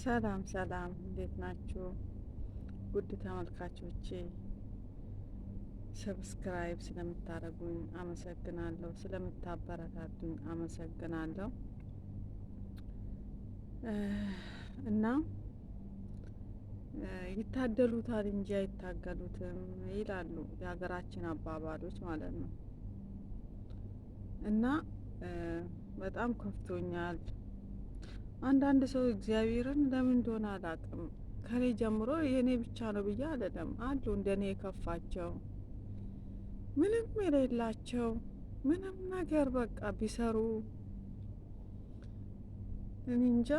ሰላም ሰላም፣ እንዴት ናችሁ? ውድ ተመልካቾቼ ሰብስክራይብ ስለምታደርጉኝ አመሰግናለሁ። ስለምታበረታቱኝ አመሰግናለሁ። እና ይታደሉታል እንጂ አይታገሉትም ይላሉ የሀገራችን አባባሎች ማለት ነው። እና በጣም ከፍቶኛል። አንዳንድ ሰው እግዚአብሔርን ለምን እንደሆነ አላውቅም፣ ከኔ ጀምሮ የኔ ብቻ ነው ብዬ አልልም፣ አሉ እንደኔ የከፋቸው ምንም የሌላቸው ምንም ነገር በቃ ቢሰሩ እኔ እንጃ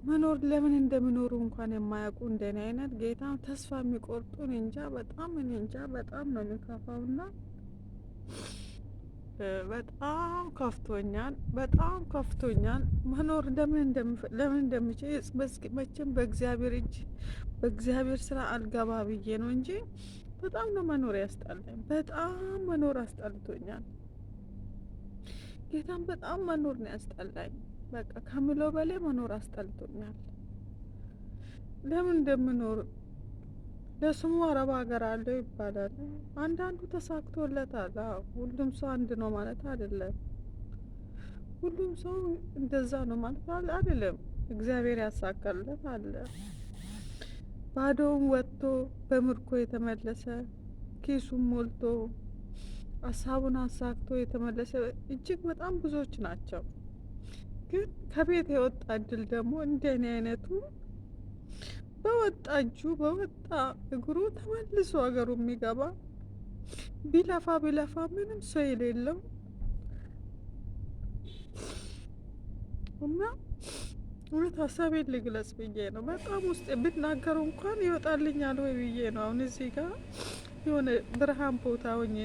መኖር ለምን እንደሚኖሩ እንኳን የማያውቁ እንደኔ አይነት ጌታ ተስፋ የሚቆርጡ እኔ እንጃ በጣም እኔ እንጃ በጣም ነው የሚከፋውና በጣም ከፍቶኛል። በጣም ከፍቶኛል። መኖር ለምን እንደምችል መቼም በእግዚአብሔር እጅ በእግዚአብሔር ስራ አልገባ ብዬ ነው እንጂ በጣም ነው መኖር ያስጠላኝ። በጣም መኖር አስጠልቶኛል። ጌታም በጣም መኖር ነው ያስጠላኝ። በቃ ከምለው በላይ መኖር አስጠልቶኛል። ለምን እንደምኖር ለስሙ አረብ ሀገር አለው ይባላል። አንዳንዱ ተሳክቶለታል። ሁሉም ሰው አንድ ነው ማለት አይደለም። ሁሉም ሰው እንደዛ ነው ማለት አይደለም። እግዚአብሔር ያሳካለት አለ። ባዶውን ወጥቶ በምርኮ የተመለሰ ኪሱን ሞልቶ ሀሳቡን አሳክቶ የተመለሰ እጅግ በጣም ብዙዎች ናቸው። ግን ከቤት የወጣ እድል ደግሞ እንደኔ አይነቱ በወጣ እጁ በወጣ እግሩ ተመልሶ ሀገሩ የሚገባ ቢለፋ ቢለፋ ምንም ሰው የሌለው እና እውነት ሀሳቤን ልግለጽ ብዬ ነው። በጣም ውስጥ ብናገሩ እንኳን ይወጣልኛል ወይ ብዬ ነው። አሁን እዚህ ጋር የሆነ ብርሃን ቦታ ሆኜ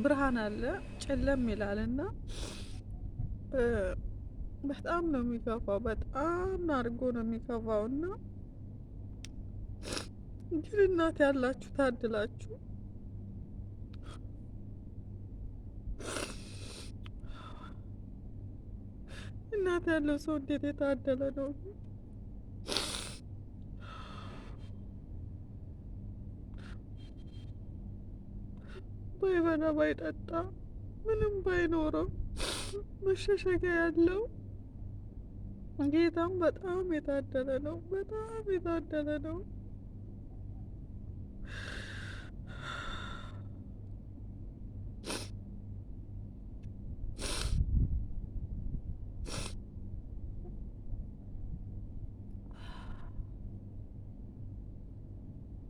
ብርሃን አለ ጨለም ይላል እና በጣም ነው የሚከፋው። በጣም አድርጎ ነው የሚከፋው እና ግን እናት ያላችሁ ታድላችሁ። እናት ያለው ሰው እንዴት የታደለ ነው። ባይበላ ባይጠጣ ምንም ባይኖረው መሸሸጊያ ያለው ጌታም በጣም የታደለ ነው። በጣም የታደለ ነው።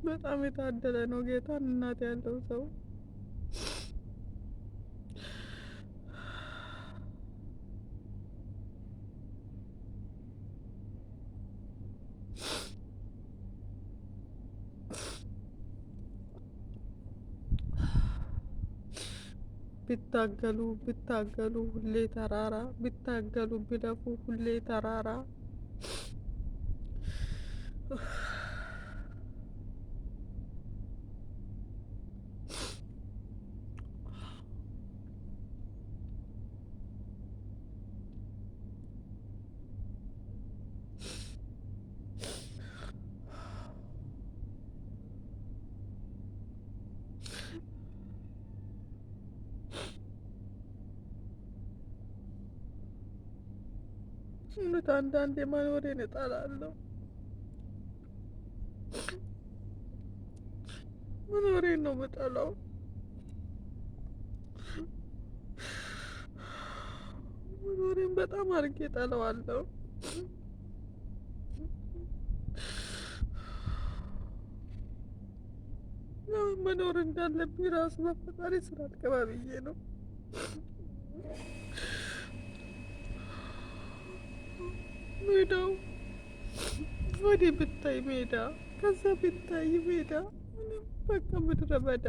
በጣም የታደለ ነው ጌታን እናት ያለው ሰው። ቢታገሉ ቢታገሉ ሁሌ ተራራ፣ ቢታገሉ ቢለፉ ሁሌ ተራራ። እውነት አንዳንዴ መኖሬን እጠላለሁ። መኖሬን ነው የምጠላው። መኖሬን በጣም አድርጌ እጠላዋለሁ። መኖር እንዳለብኝ ራሱ በፈጣሪ ስራ አልገባ ብዬ ነው። ሜዳው ወዲህ ብታይ ሜዳ፣ ከዛ ብታይ ሜዳ፣ ምንም በቃ ምድረ በዳ